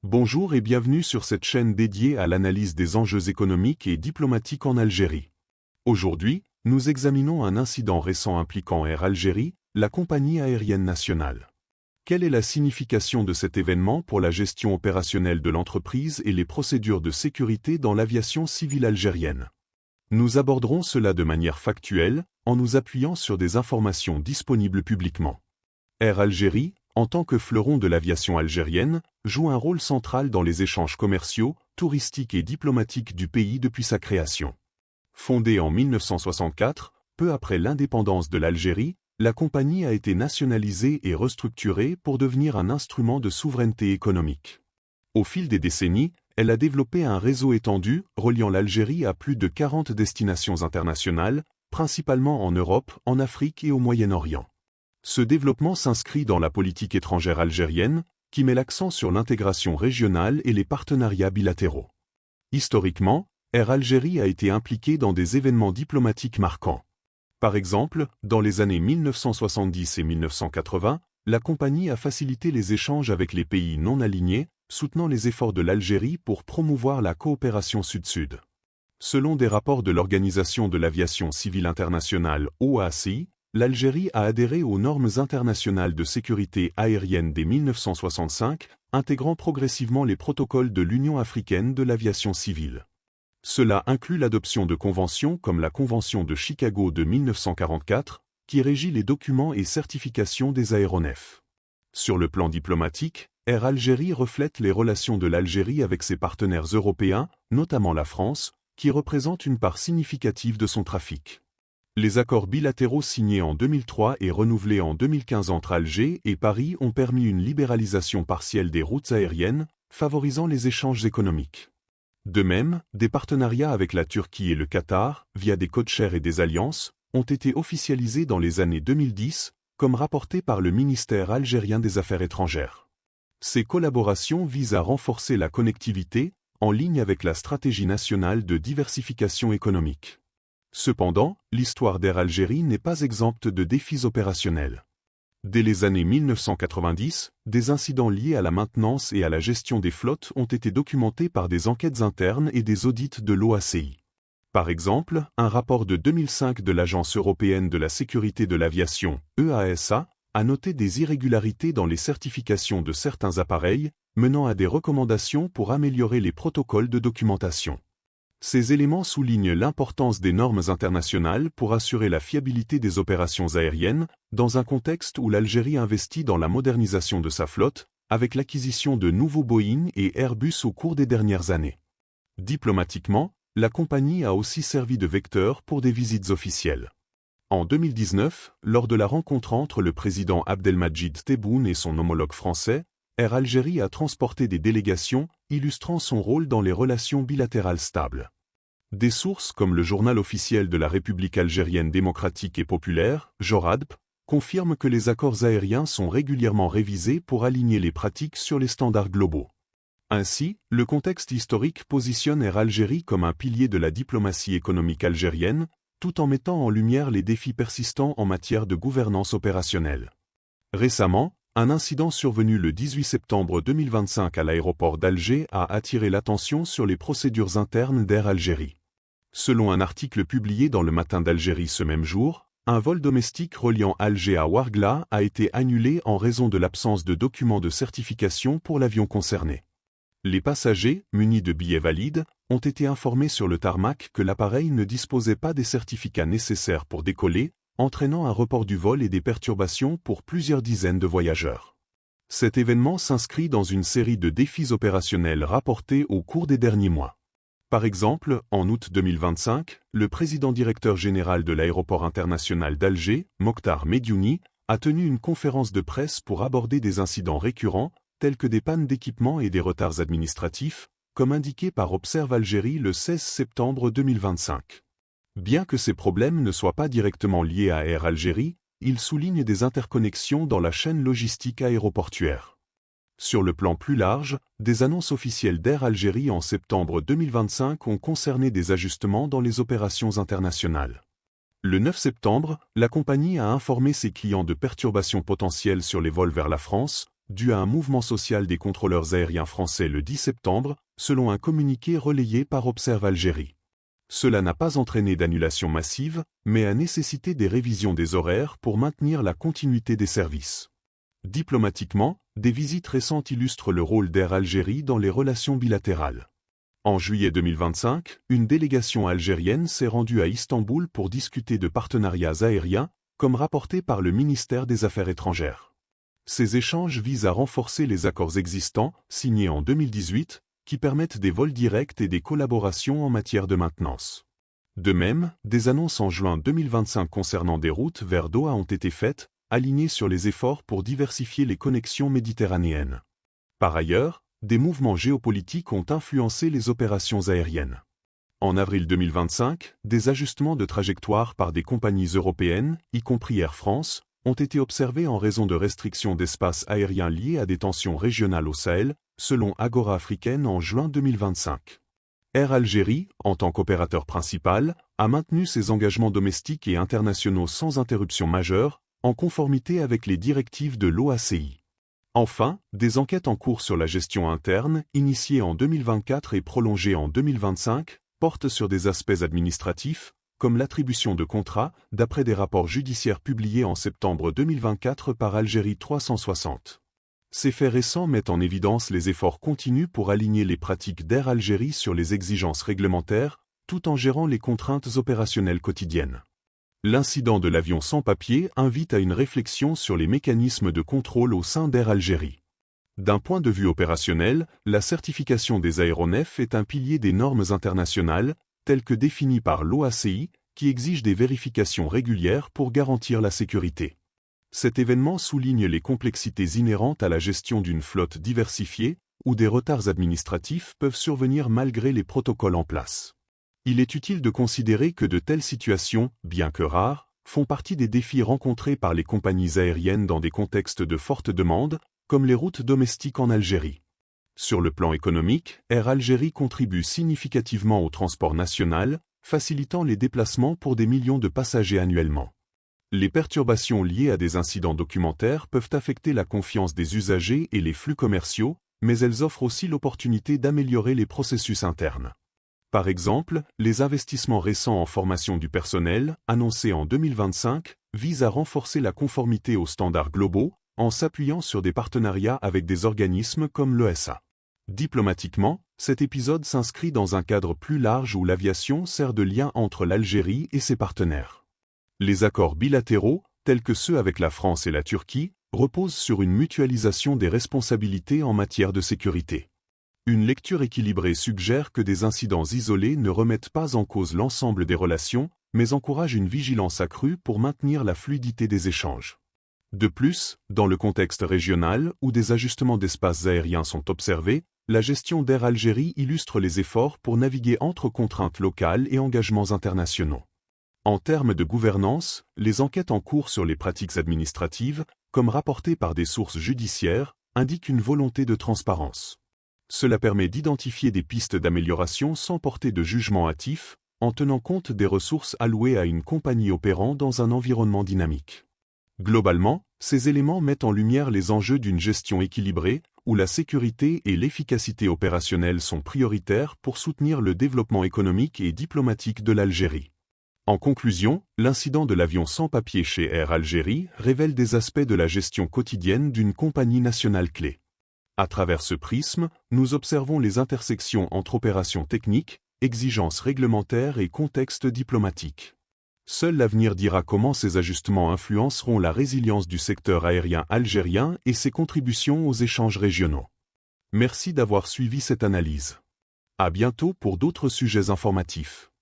Bonjour et bienvenue sur cette chaîne dédiée à l'analyse des enjeux économiques et diplomatiques en Algérie. Aujourd'hui, nous examinons un incident récent impliquant Air Algérie, la compagnie aérienne nationale. Quelle est la signification de cet événement pour la gestion opérationnelle de l'entreprise et les procédures de sécurité dans l'aviation civile algérienne? Nous aborderons cela de manière factuelle, en nous appuyant sur des informations disponibles publiquement. Air Algérie, en tant que fleuron de l'aviation algérienne, joue un rôle central dans les échanges commerciaux, touristiques et diplomatiques du pays depuis sa création. Fondée en 1964, peu après l'indépendance de l'Algérie, la compagnie a été nationalisée et restructurée pour devenir un instrument de souveraineté économique. Au fil des décennies, elle a développé un réseau étendu reliant l'Algérie à plus de 40 destinations internationales, principalement en Europe, en Afrique et au Moyen-Orient. Ce développement s'inscrit dans la politique étrangère algérienne, qui met l'accent sur l'intégration régionale et les partenariats bilatéraux. Historiquement, Air Algérie a été impliquée dans des événements diplomatiques marquants. Par exemple, dans les années 1970 et 1980, la compagnie a facilité les échanges avec les pays non alignés, soutenant les efforts de l'Algérie pour promouvoir la coopération sud-sud. Selon des rapports de l'Organisation de l'aviation civile internationale OACI, l'Algérie a adhéré aux normes internationales de sécurité aérienne dès 1965, intégrant progressivement les protocoles de l'Union africaine de l'aviation civile. Cela inclut l'adoption de conventions comme la Convention de Chicago de 1944, qui régit les documents et certifications des aéronefs. Sur le plan diplomatique, Air Algérie reflète les relations de l'Algérie avec ses partenaires européens, notamment la France, qui représente une part significative de son trafic. Les accords bilatéraux signés en 2003 et renouvelés en 2015 entre Alger et Paris ont permis une libéralisation partielle des routes aériennes, favorisant les échanges économiques. De même, des partenariats avec la Turquie et le Qatar, via des codeshare et des alliances, ont été officialisés dans les années 2010, comme rapporté par le ministère algérien des Affaires étrangères. Ces collaborations visent à renforcer la connectivité, en ligne avec la stratégie nationale de diversification économique. Cependant, l'histoire d'Air Algérie n'est pas exempte de défis opérationnels. Dès les années 1990, des incidents liés à la maintenance et à la gestion des flottes ont été documentés par des enquêtes internes et des audits de l'OACI. Par exemple, un rapport de 2005 de l'Agence européenne de la sécurité de l'aviation, EASA, a noté des irrégularités dans les certifications de certains appareils, menant à des recommandations pour améliorer les protocoles de documentation. Ces éléments soulignent l'importance des normes internationales pour assurer la fiabilité des opérations aériennes, dans un contexte où l'Algérie investit dans la modernisation de sa flotte, avec l'acquisition de nouveaux Boeing et Airbus au cours des dernières années. Diplomatiquement, la compagnie a aussi servi de vecteur pour des visites officielles. En 2019, lors de la rencontre entre le président Abdelmadjid Tebboune et son homologue français, Air Algérie a transporté des délégations, illustrant son rôle dans les relations bilatérales stables. Des sources comme le journal officiel de la République algérienne démocratique et populaire, JORADP, confirment que les accords aériens sont régulièrement révisés pour aligner les pratiques sur les standards globaux. Ainsi, le contexte historique positionne Air Algérie comme un pilier de la diplomatie économique algérienne, tout en mettant en lumière les défis persistants en matière de gouvernance opérationnelle. Récemment, un incident survenu le 18 septembre 2025 à l'aéroport d'Alger a attiré l'attention sur les procédures internes d'Air Algérie. Selon un article publié dans le Matin d'Algérie ce même jour, un vol domestique reliant Alger à Ouargla a été annulé en raison de l'absence de documents de certification pour l'avion concerné. Les passagers, munis de billets valides, ont été informés sur le tarmac que l'appareil ne disposait pas des certificats nécessaires pour décoller, entraînant un report du vol et des perturbations pour plusieurs dizaines de voyageurs. Cet événement s'inscrit dans une série de défis opérationnels rapportés au cours des derniers mois. Par exemple, en août 2025, le président-directeur général de l'aéroport international d'Alger, Mokhtar Mediouni, a tenu une conférence de presse pour aborder des incidents récurrents, tels que des pannes d'équipement et des retards administratifs, comme indiqué par Observe Algérie le 16 septembre 2025. Bien que ces problèmes ne soient pas directement liés à Air Algérie, ils soulignent des interconnexions dans la chaîne logistique aéroportuaire. Sur le plan plus large, des annonces officielles d'Air Algérie en septembre 2025 ont concerné des ajustements dans les opérations internationales. Le 9 septembre, la compagnie a informé ses clients de perturbations potentielles sur les vols vers la France, dû à un mouvement social des contrôleurs aériens français le 10 septembre, selon un communiqué relayé par Observe Algérie. Cela n'a pas entraîné d'annulation massive, mais a nécessité des révisions des horaires pour maintenir la continuité des services. Diplomatiquement, des visites récentes illustrent le rôle d'Air Algérie dans les relations bilatérales. En juillet 2025, une délégation algérienne s'est rendue à Istanbul pour discuter de partenariats aériens, comme rapporté par le ministère des Affaires étrangères. Ces échanges visent à renforcer les accords existants, signés en 2018, qui permettent des vols directs et des collaborations en matière de maintenance. De même, des annonces en juin 2025 concernant des routes vers Doha ont été faites, alignées sur les efforts pour diversifier les connexions méditerranéennes. Par ailleurs, des mouvements géopolitiques ont influencé les opérations aériennes. En avril 2025, des ajustements de trajectoire par des compagnies européennes, y compris Air France, ont été observés en raison de restrictions d'espace aérien liées à des tensions régionales au Sahel, selon Agora Africaine en juin 2025. Air Algérie, en tant qu'opérateur principal, a maintenu ses engagements domestiques et internationaux sans interruption majeure, en conformité avec les directives de l'OACI. Enfin, des enquêtes en cours sur la gestion interne, initiées en 2024 et prolongées en 2025, portent sur des aspects administratifs, comme l'attribution de contrats, d'après des rapports judiciaires publiés en septembre 2024 par Algérie 360. Ces faits récents mettent en évidence les efforts continus pour aligner les pratiques d'Air Algérie sur les exigences réglementaires, tout en gérant les contraintes opérationnelles quotidiennes. L'incident de l'avion sans papier invite à une réflexion sur les mécanismes de contrôle au sein d'Air Algérie. D'un point de vue opérationnel, la certification des aéronefs est un pilier des normes internationales, telles que définies par l'OACI, qui exige des vérifications régulières pour garantir la sécurité. Cet événement souligne les complexités inhérentes à la gestion d'une flotte diversifiée, où des retards administratifs peuvent survenir malgré les protocoles en place. Il est utile de considérer que de telles situations, bien que rares, font partie des défis rencontrés par les compagnies aériennes dans des contextes de forte demande, comme les routes domestiques en Algérie. Sur le plan économique, Air Algérie contribue significativement au transport national, facilitant les déplacements pour des millions de passagers annuellement. Les perturbations liées à des incidents documentaires peuvent affecter la confiance des usagers et les flux commerciaux, mais elles offrent aussi l'opportunité d'améliorer les processus internes. Par exemple, les investissements récents en formation du personnel, annoncés en 2025, visent à renforcer la conformité aux standards globaux, en s'appuyant sur des partenariats avec des organismes comme l'ESA. Diplomatiquement, cet épisode s'inscrit dans un cadre plus large où l'aviation sert de lien entre l'Algérie et ses partenaires. Les accords bilatéraux, tels que ceux avec la France et la Turquie, reposent sur une mutualisation des responsabilités en matière de sécurité. Une lecture équilibrée suggère que des incidents isolés ne remettent pas en cause l'ensemble des relations, mais encouragent une vigilance accrue pour maintenir la fluidité des échanges. De plus, dans le contexte régional où des ajustements d'espaces aériens sont observés, la gestion d'Air Algérie illustre les efforts pour naviguer entre contraintes locales et engagements internationaux. En termes de gouvernance, les enquêtes en cours sur les pratiques administratives, comme rapportées par des sources judiciaires, indiquent une volonté de transparence. Cela permet d'identifier des pistes d'amélioration sans porter de jugement hâtif, en tenant compte des ressources allouées à une compagnie opérant dans un environnement dynamique. Globalement, ces éléments mettent en lumière les enjeux d'une gestion équilibrée, où la sécurité et l'efficacité opérationnelle sont prioritaires pour soutenir le développement économique et diplomatique de l'Algérie. En conclusion, l'incident de l'avion sans papier chez Air Algérie révèle des aspects de la gestion quotidienne d'une compagnie nationale clé. À travers ce prisme, nous observons les intersections entre opérations techniques, exigences réglementaires et contexte diplomatique. Seul l'avenir dira comment ces ajustements influenceront la résilience du secteur aérien algérien et ses contributions aux échanges régionaux. Merci d'avoir suivi cette analyse. À bientôt pour d'autres sujets informatifs.